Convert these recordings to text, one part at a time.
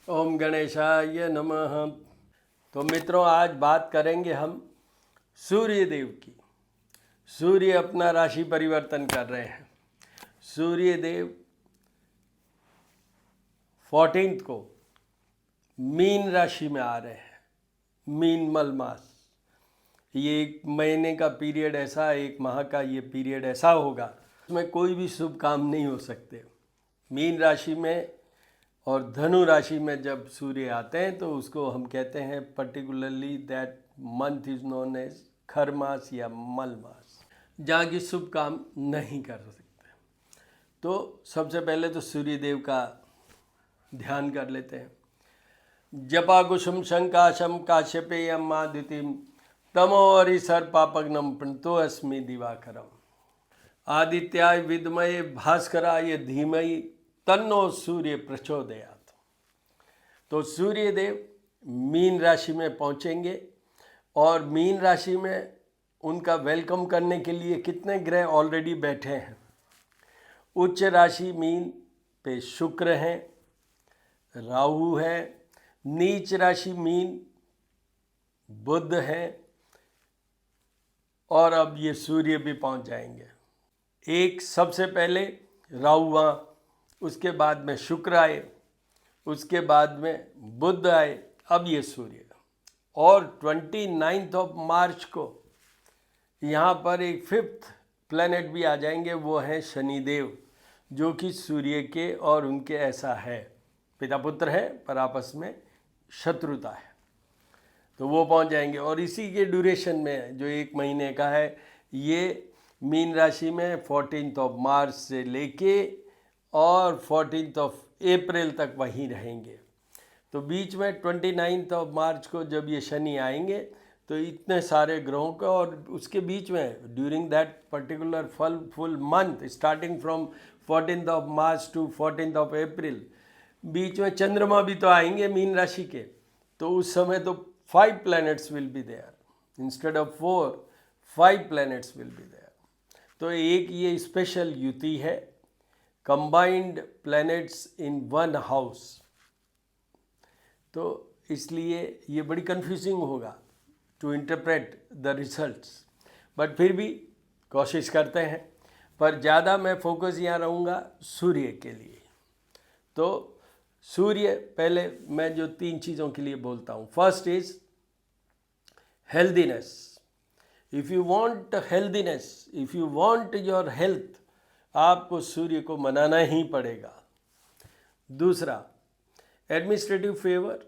ओम गणेशाय नमः। तो मित्रों, आज बात करेंगे हम सूर्य देव की। सूर्य अपना राशि परिवर्तन कर रहे हैं। सूर्य देव 14 को मीन राशि में आ रहे हैं। मीन मल मास, ये एक महीने का पीरियड ऐसा, एक माह का ये पीरियड ऐसा होगा, उसमें कोई भी शुभ काम नहीं हो सकते। मीन राशि में और धनु राशि में जब सूर्य आते हैं तो उसको हम कहते हैं particularly that month is known as Khar Maas या मल मास, जहाँ की शुभ काम नहीं कर सकते। तो सबसे पहले तो सूर्य देव का ध्यान कर लेते हैं। जपा कुसुम शंकाशम काश्यपेयम आदितिम तमोवरी सर्पापग्नम प्रणतो अस्मि दिवाकरम आदित्याय विद्मये भास्कराय धीमहि तन्नो सूर्य प्रचोदयात्। तो सूर्य देव मीन राशि में पहुंचेंगे और मीन राशि में उनका वेलकम करने के लिए कितने ग्रह ऑलरेडी बैठे हैं। उच्च राशि मीन पे शुक्र हैं, राहु है। नीच राशि मीन बुध है और अब ये सूर्य भी पहुंच जाएंगे। एक सबसे पहले राहु वहाँ, उसके बाद में शुक्र आए, उसके बाद में बुध आए, अब ये सूर्य। और 29 मार्च को यहाँ पर एक 5th प्लैनेट भी आ जाएंगे, वो हैं शनिदेव, जो कि सूर्य के और उनके ऐसा है, पिता पुत्र है पर आपस में शत्रुता है। तो वो पहुँच जाएंगे और इसी के ड्यूरेशन में जो एक महीने का है, ये मीन राशि में 14 मार्च से लेके और 14 अप्रैल तक वहीं रहेंगे। तो बीच में 29 मार्च को जब ये शनि आएंगे तो इतने सारे ग्रहों का, और उसके बीच में during that particular full month starting from 14 March two 14 अप्रैल, बीच में चंद्रमा भी तो आएंगे मीन राशि के। तो उस समय तो 5 planets will be there instead of 4, 5 planets will be there. तो एक ये स्पेशल युति है, combined planets in one house. तो इसलिए ये बड़ी कंफ्यूजिंग होगा to interpret the results, but फिर भी कोशिश करते हैं। पर ज़्यादा मैं फोकस यहाँ रहूँगा सूर्य के लिए। तो सूर्य, पहले मैं जो 3 चीज़ों के लिए बोलता हूँ, first is healthiness. If you want healthiness, if you want your health, आपको सूर्य को मनाना ही पड़ेगा। दूसरा, एडमिनिस्ट्रेटिव फेवर,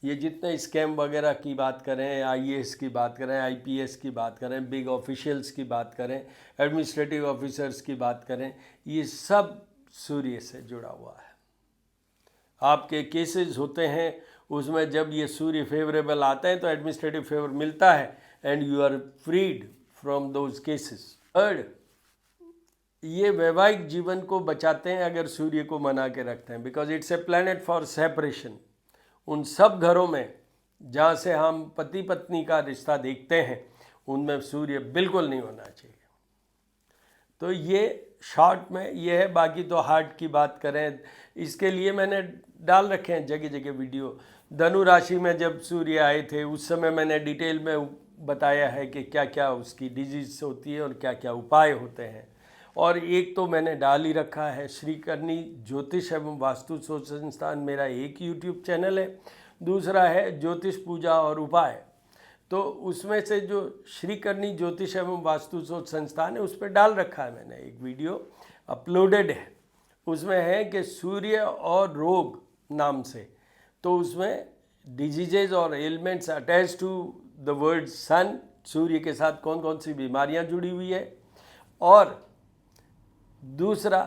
ये जितने स्कैम वगैरह की बात करें, आईएएस की बात करें, आईपीएस की बात करें, बिग ऑफिशियल्स की बात करें, एडमिनिस्ट्रेटिव ऑफिसर्स की बात करें, ये सब सूर्य से जुड़ा हुआ है। आपके केसेस होते हैं, उसमें जब ये सूर्य फेवरेबल आते हैं तो एडमिनिस्ट्रेटिव फेवर मिलता है and you are freed from those cases. Third, ये वैवाहिक जीवन को बचाते हैं अगर सूर्य को मना के रखते हैं, because it's a planet for separation. उन सब घरों में जहाँ से हम पति पत्नी का रिश्ता देखते हैं, उनमें सूर्य बिल्कुल नहीं होना चाहिए। तो ये शॉर्ट में ये है। बाकी तो हार्ट की बात करें, इसके लिए मैंने डाल रखे हैं जगह जगह वीडियो। धनु राशि में जब सूर्य आए थे उस समय मैंने डिटेल में बताया है कि क्या क्या उसकी डिजीज होती है और क्या क्या उपाय होते हैं। और एक तो मैंने डाल ही रखा है, श्रीकरणी ज्योतिष एवं वास्तु शोध संस्थान, मेरा एक यूट्यूब चैनल है। दूसरा है ज्योतिष पूजा और उपाय। तो उसमें से जो श्रीकरणी ज्योतिष एवं वास्तु शोध संस्थान है, उस पर डाल रखा है मैंने, एक वीडियो अपलोडेड है। उसमें है कि सूर्य और रोग नाम से, तो उसमें डिजीजेज और elements attach to the word sun, सूर्य के साथ कौन कौन सी बीमारियां जुड़ी हुई है, और दूसरा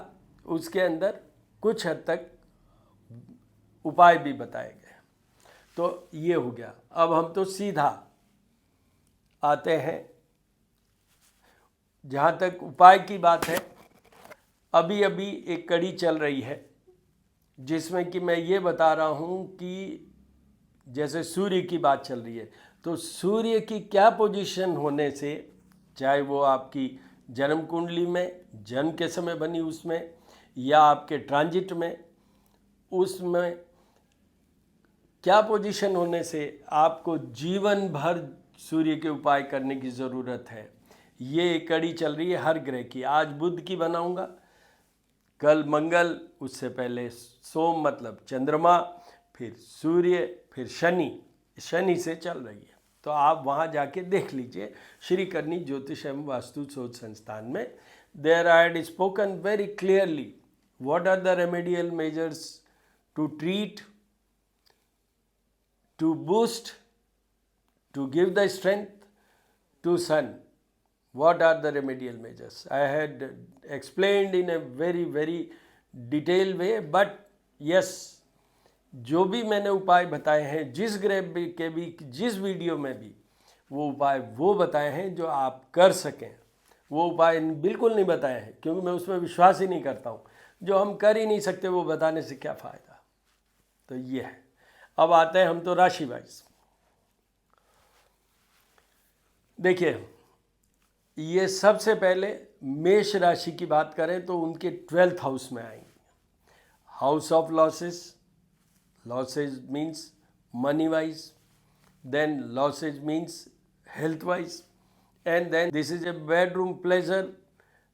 उसके अंदर कुछ हद तक उपाय भी बताए गए। तो ये हो गया। अब हम तो सीधा आते हैं, जहाँ तक उपाय की बात है, अभी अभी एक कड़ी चल रही है जिसमें कि मैं ये बता रहा हूँ कि जैसे सूर्य की बात चल रही है, तो सूर्य की क्या पोजीशन होने से, चाहे वो आपकी जन्म कुंडली में जन्म के समय बनी उसमें या आपके ट्रांजिट में, उसमें क्या पोजीशन होने से आपको जीवन भर सूर्य के उपाय करने की ज़रूरत है। ये कड़ी चल रही है हर ग्रह की। आज बुध की बनाऊंगा, कल मंगल, उससे पहले सोम मतलब चंद्रमा, फिर सूर्य, फिर शनि से चल रही है। तो आप वहाँ जाके देख लीजिए श्री करनी ज्योतिष एवं वास्तु शोध संस्थान में। There I had spoken very clearly what are the remedial measures to treat, to boost, to give the strength to sun. What are the remedial measures? I had explained in a very detailed way, but yes, जो भी मैंने उपाय बताए हैं जिस ग्रह के भी जिस वीडियो में भी वो उपाय वो बताए हैं जो आप कर सकें। वो उपाय बिल्कुल नहीं बताए हैं क्योंकि मैं उसमें विश्वास ही नहीं करता हूँ। जो हम कर ही नहीं सकते वो बताने से क्या फ़ायदा। तो ये है। अब आते हैं हम तो राशि वाइज। देखिए, ये सबसे पहले मेष राशि की बात करें तो उनके 12th हाउस में आएंगे। House of losses, losses means money wise, then losses means health wise, and then this is a bedroom pleasure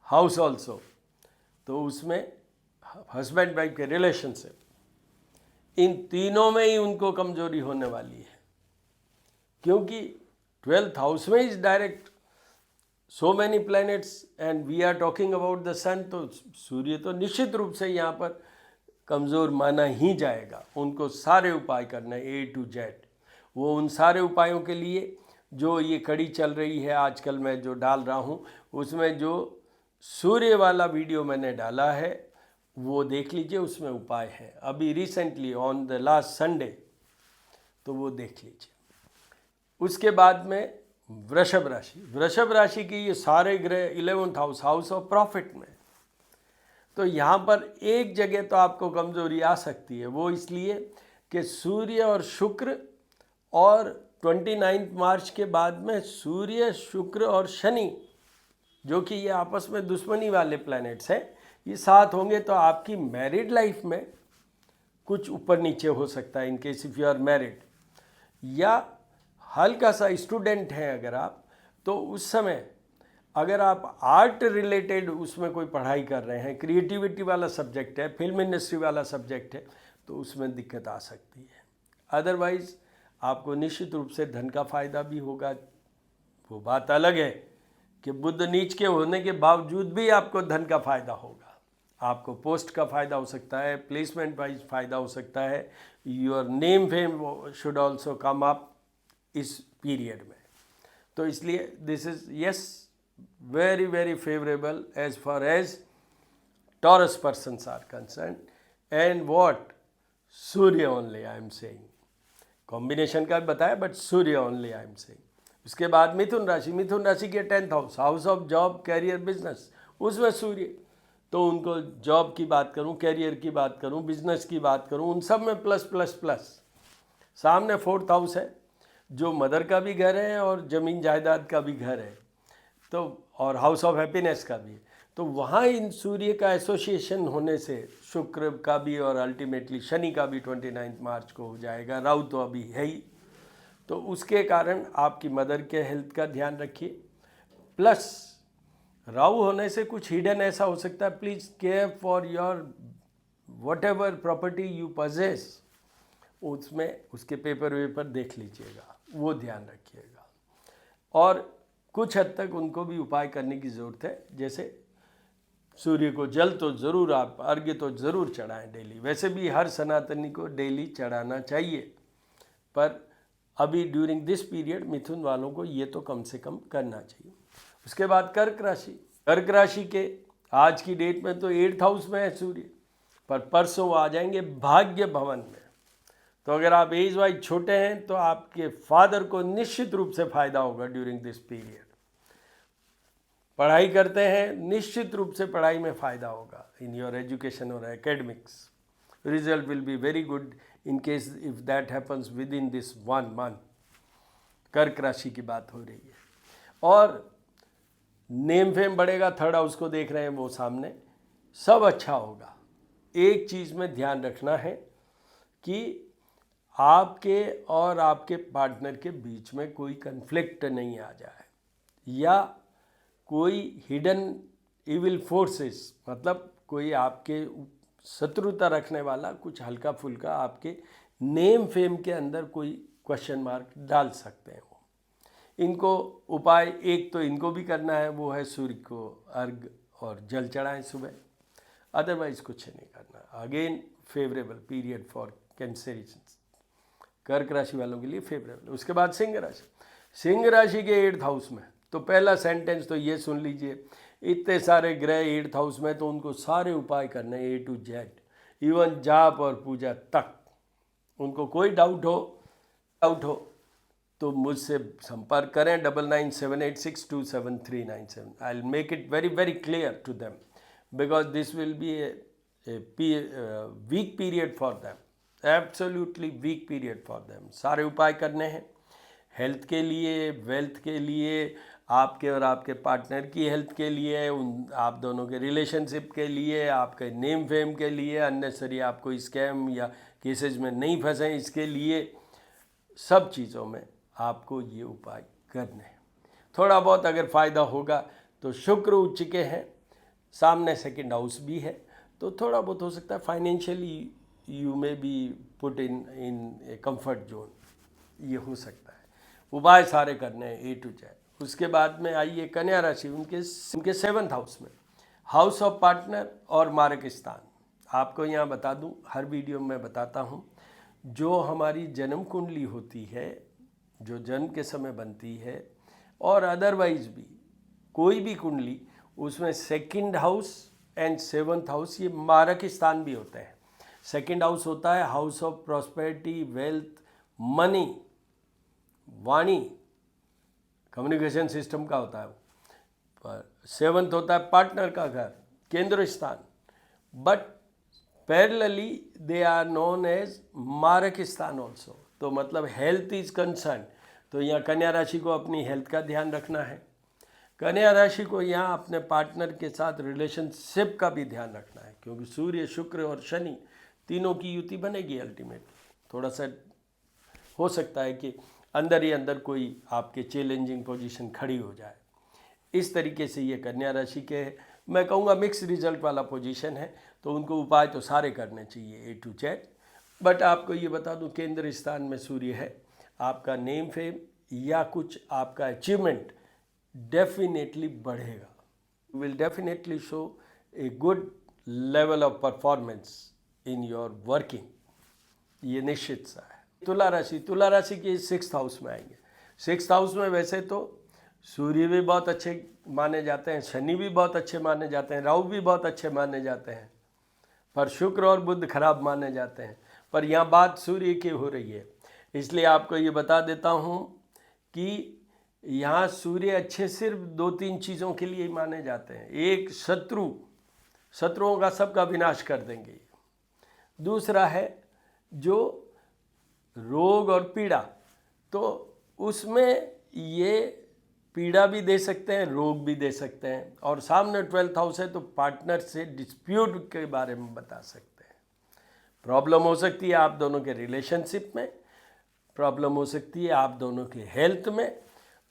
house also. तो उसमें हस्बैंड वाइफ के रिलेशनशिप, इन तीनों में ही उनको कमजोरी होने वाली है क्योंकि 12th हाउस में is direct so many planets and we are talking about the sun. तो सूर्य तो निश्चित रूप से यहाँ पर कमज़ोर माना ही जाएगा। उनको सारे उपाय करना है A to Z। वो उन सारे उपायों के लिए जो ये कड़ी चल रही है आजकल मैं जो डाल रहा हूँ, उसमें जो सूर्य वाला वीडियो मैंने डाला है वो देख लीजिए, उसमें उपाय है अभी recently on the last Sunday, तो वो देख लीजिए। उसके बाद में वृषभ राशि। वृषभ राशि की ये सारे ग्रह 11th house, house of profit में। तो यहाँ पर एक जगह तो आपको कमजोरी आ सकती है, वो इसलिए कि सूर्य और शुक्र, और 29 मार्च के बाद में सूर्य, शुक्र और शनि, जो कि ये आपस में दुश्मनी वाले प्लैनेट्स हैं, ये साथ होंगे। तो आपकी मैरिड लाइफ में कुछ ऊपर नीचे हो सकता है in case if you are married, या हल्का सा स्टूडेंट हैं अगर आप, तो उस समय अगर आप आर्ट रिलेटेड उसमें कोई पढ़ाई कर रहे हैं, क्रिएटिविटी वाला सब्जेक्ट है, फिल्म इंडस्ट्री वाला सब्जेक्ट है, तो उसमें दिक्कत आ सकती है। अदरवाइज़ आपको निश्चित रूप से धन का फ़ायदा भी होगा। वो बात अलग है कि बुध नीच के होने के बावजूद भी आपको धन का फ़ायदा होगा। आपको पोस्ट का फ़ायदा हो सकता है, प्लेसमेंट वाइज फ़ायदा हो सकता है, your name fame should also come up इस पीरियड में। तो इसलिए this is yes very favorable as far as Taurus persons are concerned, and what Surya only I am saying, combination का बताया but Surya only I am saying. उसके बाद मिथुन राशि। मिथुन राशि के 10th house, house of job, career, business, उसमें सूर्य। तो उनको जॉब की बात करूं, कैरियर की बात करूं, बिजनेस की बात करूं, उन सब में प्लस प्लस प्लस। सामने 4th हाउस है जो मदर का भी घर है और ज़मीन जायदाद का भी घर है, तो और हाउस ऑफ हैप्पीनेस का भी है। तो वहाँ इन सूर्य का एसोसिएशन होने से शुक्र का भी और अल्टीमेटली शनि का भी 29 मार्च को हो जाएगा। राहु तो अभी है ही, तो उसके कारण आपकी मदर के हेल्थ का ध्यान रखिए। प्लस राहु होने से कुछ हिडन ऐसा हो सकता है, please care for your what ever property you possess, उसमें उसके पेपर वेपर देख लीजिएगा, वो ध्यान रखिएगा। और कुछ हद तक उनको भी उपाय करने की ज़रूरत है, जैसे सूर्य को जल तो ज़रूर, आप अर्घ्य तो ज़रूर चढ़ाएं डेली। वैसे भी हर सनातनी को डेली चढ़ाना चाहिए, पर अभी ड्यूरिंग दिस पीरियड मिथुन वालों को ये तो कम से कम करना चाहिए। उसके बाद कर्क राशि। कर्क राशि के आज की डेट में तो 8th हाउस में है सूर्य, पर परसों आ जाएंगे भाग्य भवन में। तो अगर आप एज वाइज छोटे हैं तो आपके फादर को निश्चित रूप से फ़ायदा होगा ड्यूरिंग दिस पीरियड। पढ़ाई करते हैं, निश्चित रूप से पढ़ाई में फ़ायदा होगा इन योर एजुकेशन और academics. Result will be very good in case if that happens with in this 1 month. कर्क राशि की बात हो रही है। और नेम फेम बढ़ेगा, 3rd हाउस को देख रहे हैं वो सामने, सब अच्छा होगा। एक चीज़ में ध्यान रखना है कि आपके और आपके पार्टनर के बीच में कोई कन्फ्लिक्ट नहीं आ जाए, या कोई हिडन इविल फोर्सेस, मतलब कोई आपके शत्रुता रखने वाला कुछ हल्का फुल्का आपके नेम फेम के अंदर कोई क्वेश्चन मार्क डाल सकते हैं। वो इनको उपाय एक तो इनको भी करना है, वो है सूर्य को अर्घ और जल चढ़ाएं सुबह, अदरवाइज कुछ नहीं करना। अगेन फेवरेबल पीरियड फॉर कैंसरियंस, कर्क राशि वालों के लिए फेवरेबल। उसके बाद सिंह राशि, सिंह राशि के 8th हाउस में, तो पहला सेंटेंस तो ये सुन लीजिए, इतने सारे ग्रह 8th हाउस में, तो उनको सारे उपाय करने A to Z, इवन जाप और पूजा तक। उनको कोई डाउट हो तो मुझसे संपर्क करें 9978627397। I will make it very very clear to them, because this will be a weak period for them, absolutely weak period for them. सारे उपाय करने हैं हेल्थ के लिए, वेल्थ के लिए, आपके और आपके पार्टनर की हेल्थ के लिए, उन आप दोनों के रिलेशनशिप के लिए, आपके नेम फेम के लिए, अननेसरी आपको स्कैम या केसेस में नहीं फंसे इसके लिए, सब चीज़ों में आपको ये उपाय करने हैं। थोड़ा बहुत अगर फ़ायदा होगा तो शुक्र उच्च के हैं, सामने 2nd हाउस भी है, तो थोड़ा बहुत हो सकता है financially you may be put in a comfort zone, ये हो सकता है। उपाय सारे करने हैं A to Z। उसके बाद में आइए कन्या राशि, उनके 7th हाउस में, हाउस ऑफ पार्टनर और मारक स्थान। आपको यहाँ बता दूँ, हर वीडियो में बताता हूँ, जो हमारी जन्म कुंडली होती है, जो जन्म के समय बनती है, और अदरवाइज भी कोई भी कुंडली, उसमें 2nd house and 7th house ये मारक स्थान भी होते हैं। 2nd हाउस होता है house of prosperity, wealth, money, वाणी, कम्युनिकेशन सिस्टम का होता है वो। पर 7th होता है पार्टनर का घर, केंद्र स्थान, but parallelly they are known as मारक स्थान ऑल्सो। तो मतलब हेल्थ इज कंसर्न, तो यहाँ कन्या राशि को अपनी हेल्थ का ध्यान रखना है। कन्या राशि को यहाँ अपने पार्टनर के साथ रिलेशनशिप का भी ध्यान रखना है, क्योंकि सूर्य, शुक्र और शनि तीनों की युति बनेगी अल्टीमेटली। थोड़ा सा हो सकता है कि अंदर ही अंदर कोई आपके चैलेंजिंग पोजीशन खड़ी हो जाए। इस तरीके से ये कन्या राशि के, मैं कहूँगा मिक्स रिजल्ट वाला पोजीशन है, तो उनको उपाय तो सारे करने चाहिए A to Z। बट आपको ये बता दूँ, केंद्र स्थान में सूर्य है, आपका नेम फेम या कुछ आपका अचीवमेंट डेफिनेटली बढ़ेगा, will definitely show a good level of performance in your working, ये निश्चित सा है। तुला राशि के 6th हाउस में आएंगे। 6th हाउस में वैसे तो सूर्य भी बहुत अच्छे माने जाते हैं, शनि भी बहुत अच्छे माने जाते हैं, राहु भी बहुत अच्छे माने जाते हैं, पर शुक्र और बुध खराब माने जाते हैं। पर यहाँ बात सूर्य की हो रही है, इसलिए आपको ये बता देता हूँ कि यहाँ सूर्य अच्छे सिर्फ 2-3 चीज़ों के लिए माने जाते हैं। एक, शत्रुओं का सबका विनाश कर देंगे। दूसरा है जो रोग और पीड़ा, तो उसमें ये पीड़ा भी दे सकते हैं, रोग भी दे सकते हैं। और सामने 12th हाउस है, तो पार्टनर से डिस्प्यूट के बारे में बता सकते हैं। प्रॉब्लम हो सकती है आप दोनों के रिलेशनशिप में, प्रॉब्लम हो सकती है आप दोनों के हेल्थ में,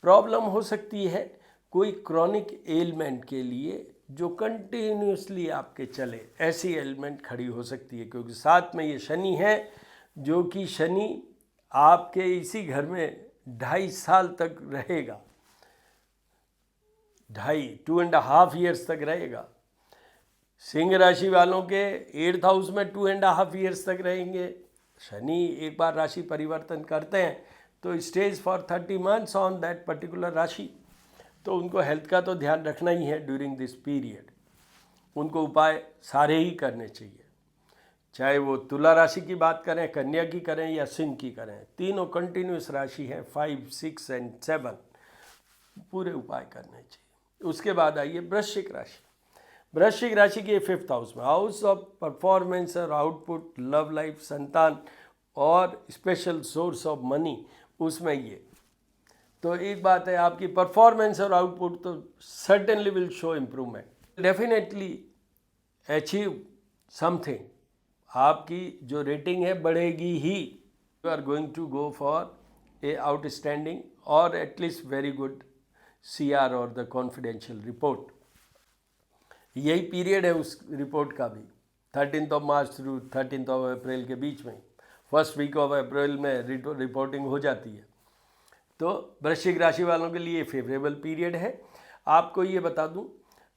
प्रॉब्लम हो सकती है कोई क्रॉनिक एलिमेंट के लिए जो कंटिन्यूसली आपके चले, ऐसी एलिमेंट खड़ी हो सकती है। क्योंकि साथ में ये शनि है, जो कि शनि आपके इसी घर में 2.5 साल तक रहेगा, 2.5 ईयर्स तक रहेगा। सिंह राशि वालों के 8th हाउस में 2.5 ईयर्स तक रहेंगे। शनि एक बार राशि परिवर्तन करते हैं तो stage for 30 months on that particular राशि, तो उनको हेल्थ का तो ध्यान रखना ही है ड्यूरिंग दिस पीरियड। उनको उपाय सारे ही करने चाहिए, चाहे वो तुला राशि की बात करें, कन्या की करें या सिंह की करें, तीनों कंटिन्यूस राशि है, 5, 6 एंड 7 पूरे उपाय करने चाहिए। उसके बाद आइए वृश्चिक राशि। वृश्चिक राशि के 5th हाउस में, हाउस ऑफ परफॉर्मेंस और आउटपुट, लव लाइफ, संतान और स्पेशल सोर्स ऑफ मनी, उसमें ये तो एक बात है, आपकी परफॉर्मेंस और आउटपुट तो certainly will show improvement, definitely achieve something. आपकी जो रेटिंग है बढ़ेगी ही, you are going to go for a outstanding or at least very good CR or the confidential report. यही पीरियड है उस रिपोर्ट का भी, 13 मार्च थ्रू 13 अप्रैल के बीच में, फर्स्ट वीक ऑफ अप्रैल में रिपोर्टिंग हो जाती है। तो वृश्चिक राशि वालों के लिए फेवरेबल पीरियड है। आपको ये बता दूं,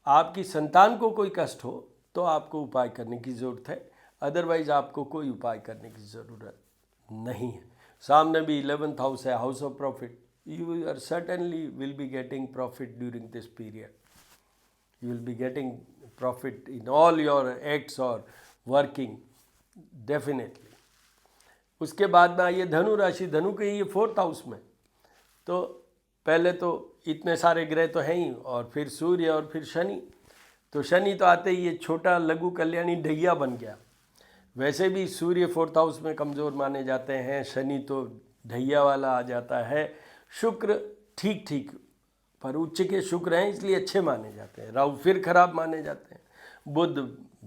आपकी संतान को कोई कष्ट हो तो आपको उपाय करने की ज़रूरत है, अदरवाइज़ आपको कोई उपाय करने की ज़रूरत नहीं है। सामने भी 11th हाउस है, house of profit. You are certainly will be getting profit during this period. You will be getting profit in all your acts or working definitely. उसके बाद में आइए धनु राशि। धनु के ये 4th हाउस में, तो पहले तो इतने सारे ग्रह तो हैं ही, और फिर सूर्य और फिर शनि। तो शनि तो आते ही ये छोटा लघु कल्याणी ढैया बन गया। वैसे भी सूर्य 4th हाउस में कमज़ोर माने जाते हैं, शनि तो ढैया वाला आ जाता है। शुक्र ठीक ठीक पर उच्च के शुक्र हैं इसलिए अच्छे माने जाते हैं। राहु फिर खराब माने जाते हैं। बुध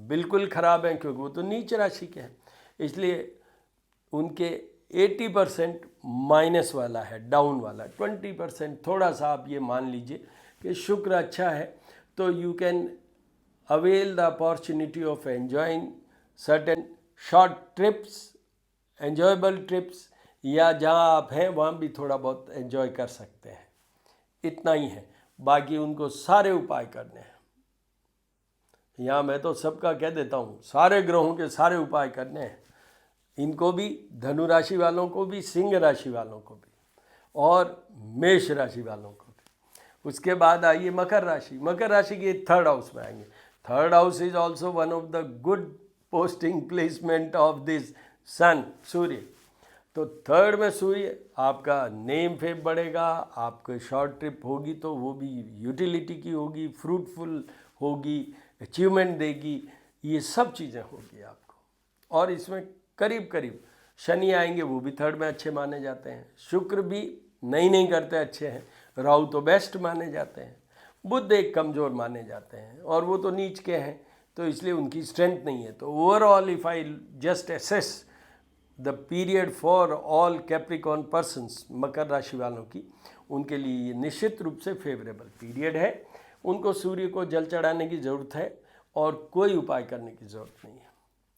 बिल्कुल खराब हैं क्योंकि वो तो नीच राशि के हैं, इसलिए उनके 80% माइनस वाला है, डाउन वाला। 20% थोड़ा सा आप ये मान लीजिए कि शुक्र अच्छा है, तो you can avail the opportunity of enjoying certain short trips, enjoyable trips, या जहाँ आप हैं वहाँ भी थोड़ा बहुत एंजॉय कर सकते हैं। इतना ही है, बाकी उनको सारे उपाय करने हैं। यहाँ मैं तो सबका कह देता हूँ, सारे ग्रहों के सारे उपाय करने हैं। इनको भी, धनु राशि वालों को भी, सिंह राशि वालों को भी, और मेष राशि वालों को भी। उसके बाद आइए मकर राशि। मकर राशि के 3rd हाउस में आएंगे। 3rd house is also one of the good posting placement of this sun, सूर्य। तो 3rd में सूर्य, आपका नेम फेम बढ़ेगा, आपको शॉर्ट ट्रिप होगी तो वो भी यूटिलिटी की होगी, फ्रूटफुल होगी, अचीवमेंट देगी, ये सब चीज़ें होगी आपको। और इसमें करीब करीब शनि आएंगे, वो भी 3rd में अच्छे माने जाते हैं। शुक्र भी नहीं करते अच्छे हैं। राहु तो बेस्ट माने जाते हैं। बुध एक कमज़ोर माने जाते हैं और वो तो नीच के हैं, तो इसलिए उनकी स्ट्रेंथ नहीं है। तो overall if I just assess the period for all Capricorn persons, मकर राशि वालों की, उनके लिए ये निश्चित रूप से फेवरेबल पीरियड है। उनको सूर्य को जल चढ़ाने की ज़रूरत है और कोई उपाय करने की ज़रूरत नहीं है।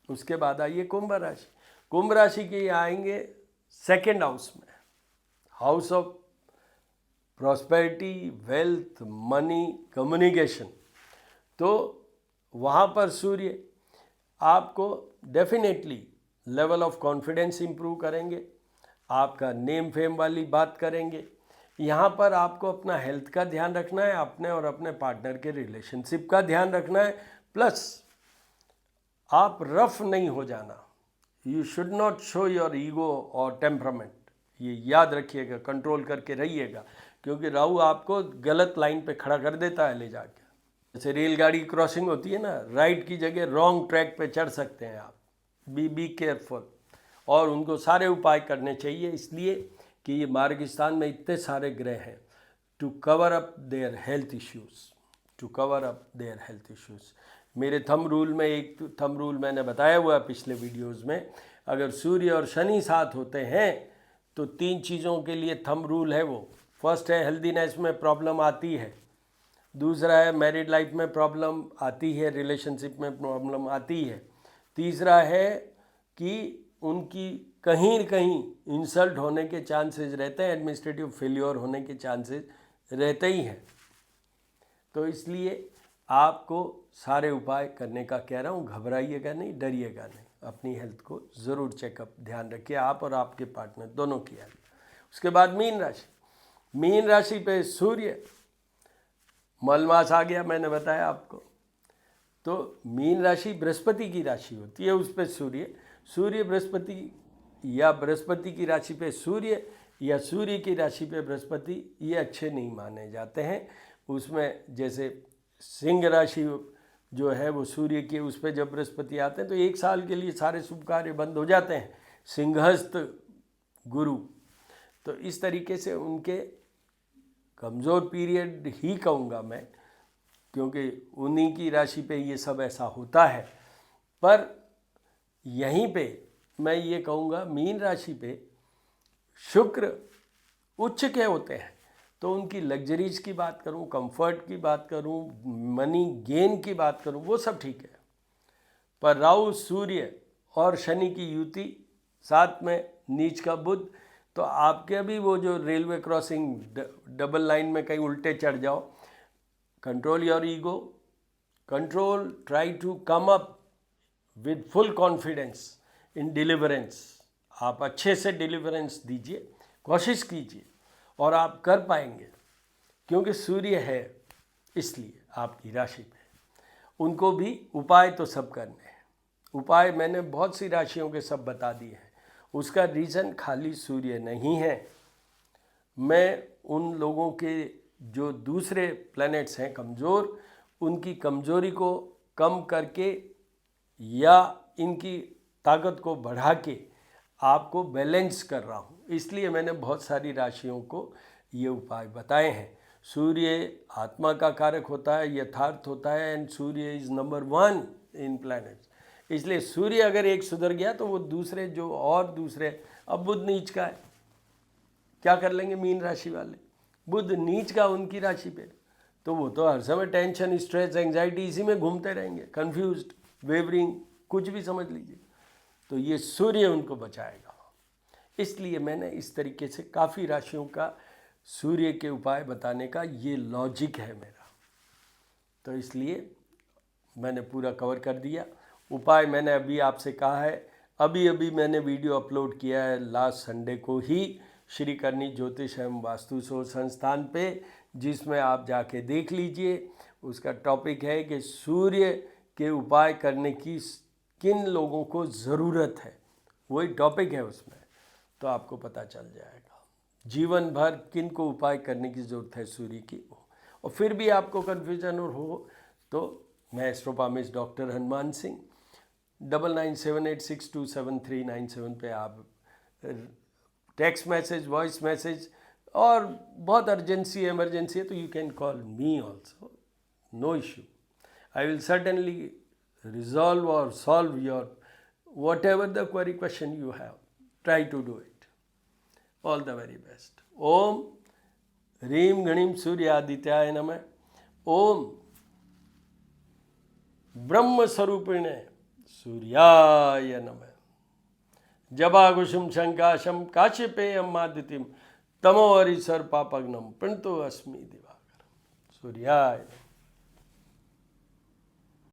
उसके बाद आइए कुंभ राशि। कुंभ राशि के आएंगे 2nd हाउस में, house of prosperity, wealth, money, communication. तो वहाँ पर सूर्य आपको definitely level of confidence improve करेंगे, आपका नेम फेम वाली बात करेंगे। यहाँ पर आपको अपना हेल्थ का ध्यान रखना है, अपने और अपने पार्टनर के रिलेशनशिप का ध्यान रखना है, प्लस आप रफ नहीं हो जाना। You should not show your ego और टेम्परामेंट, ये याद रखिएगा, कंट्रोल करके रहिएगा, क्योंकि राहु आपको गलत लाइन पे खड़ा कर देता है ले जाके। जैसे रेलगाड़ी की क्रॉसिंग होती है ना, राइट की जगह रॉन्ग ट्रैक पे चढ़ सकते हैं आप। Be careful. और उनको सारे उपाय करने चाहिए, इसलिए कि ये मार्गिस्तान में इतने सारे ग्रह हैं, to cover up their health issues, to cover up their health issues. मेरे थंब रूल में एक थंब रूल मैंने बताया हुआ है पिछले वीडियोस में, अगर सूर्य और शनि साथ होते हैं तो 3 चीज़ों के लिए थंब रूल है वो। फर्स्ट है हेल्दीनेस में प्रॉब्लम आती है, दूसरा है मैरिड लाइफ में प्रॉब्लम आती है, रिलेशनशिप में प्रॉब्लम आती है, तीसरा है कि उनकी कहीं न कहीं इंसल्ट होने के चांसेस रहते हैं, एडमिनिस्ट्रेटिव फेल्योर होने के चांसेस रहते ही हैं। तो इसलिए आपको सारे उपाय करने का कह रहा हूँ, घबराइएगा नहीं, डरिएगा नहीं, अपनी हेल्थ को ज़रूर चेकअप ध्यान रखिए, आप और आपके पार्टनर दोनों की हेल्थ। उसके बाद मीन राशि। मीन राशि पे सूर्य, मलमास आ गया मैंने बताया आपको। तो मीन राशि बृहस्पति की राशि होती है, उस पर सूर्य बृहस्पति, या बृहस्पति की राशि पे सूर्य या सूर्य की राशि पे बृहस्पति, ये अच्छे नहीं माने जाते हैं। उसमें जैसे सिंह राशि जो है वो सूर्य की, उस पर जब बृहस्पति आते हैं तो 1 साल के लिए सारे शुभ कार्य बंद हो जाते हैं, सिंहस्थ गुरु। तो इस तरीके से उनके कमज़ोर पीरियड ही कहूँगा मैं, क्योंकि उन्हीं की राशि पे ये सब ऐसा होता है। पर यहीं पे मैं ये कहूँगा मीन राशि पे शुक्र उच्च के होते हैं, तो उनकी लग्जरीज की बात करूँ, कंफर्ट की बात करूँ, मनी गेन की बात करूँ, वो सब ठीक है। पर राहु, सूर्य और शनि की युति, साथ में नीच का बुध, तो आपके अभी वो जो रेलवे क्रॉसिंग डबल लाइन में कहीं उल्टे चढ़ जाओ, control your ego, control, try to come up with full confidence in deliverance. आप अच्छे से डिलीवरेंस दीजिए, कोशिश कीजिए और आप कर पाएंगे, क्योंकि सूर्य है इसलिए आपकी राशि में। उनको भी उपाय तो सब करने हैं। उपाय मैंने बहुत सी राशियों के सब बता दिए हैं। उसका रीज़न खाली सूर्य नहीं है। मैं उन लोगों के जो दूसरे प्लैनेट्स हैं कमज़ोर, उनकी कमज़ोरी को कम करके या इनकी ताकत को बढ़ा के आपको बैलेंस कर रहा हूँ। इसलिए मैंने बहुत सारी राशियों को ये उपाय बताए हैं। सूर्य आत्मा का कारक होता है, यथार्थ होता है, and Surya is number 1 in planets. इसलिए सूर्य अगर एक सुधर गया तो वो दूसरे जो और दूसरे, अब बुध नीच का है, क्या कर लेंगे मीन राशि वाले? बुध नीच का उनकी राशि पे, तो वो तो हर समय टेंशन, स्ट्रेस, एंजाइटी इसी में घूमते रहेंगे, कंफ्यूज्ड, वेवरिंग, कुछ भी समझ लीजिए। तो ये सूर्य उनको बचाएगा। इसलिए मैंने इस तरीके से काफ़ी राशियों का सूर्य के उपाय बताने का ये लॉजिक है मेरा। तो इसलिए मैंने पूरा कवर कर दिया। उपाय मैंने अभी आपसे कहा है, अभी अभी मैंने वीडियो अपलोड किया है लास्ट संडे को ही श्री करनी ज्योतिष एवं वास्तु शोध संस्थान पे, जिसमें आप जाके देख लीजिए। उसका टॉपिक है कि सूर्य के उपाय करने की किन लोगों को ज़रूरत है, वही टॉपिक है उसमें, तो आपको पता चल जाएगा जीवन भर किन को उपाय करने की ज़रूरत है सूर्य की। और फिर भी आपको कन्फ्यूजन और हो तो मैं एस्ट्रोपामिस्ट डॉक्टर हनुमान सिंह, 9978627397 पे आप टेक्स्ट मैसेज, वॉइस मैसेज, और बहुत अर्जेंसी इमरजेंसी है तो you can call me also, no issue. I will certainly resolve or solve your whatever the query question you have. Try to do it. All the very best. Om Reem Ganim Suryaadityaya Namah. Om Brahma Sarupine Suryaya Namah. Jabagusum Shankasham Kashipeyam Maditim Tamo Arisar Papagnam Printo Asmi Divakar. Suryaya Namah.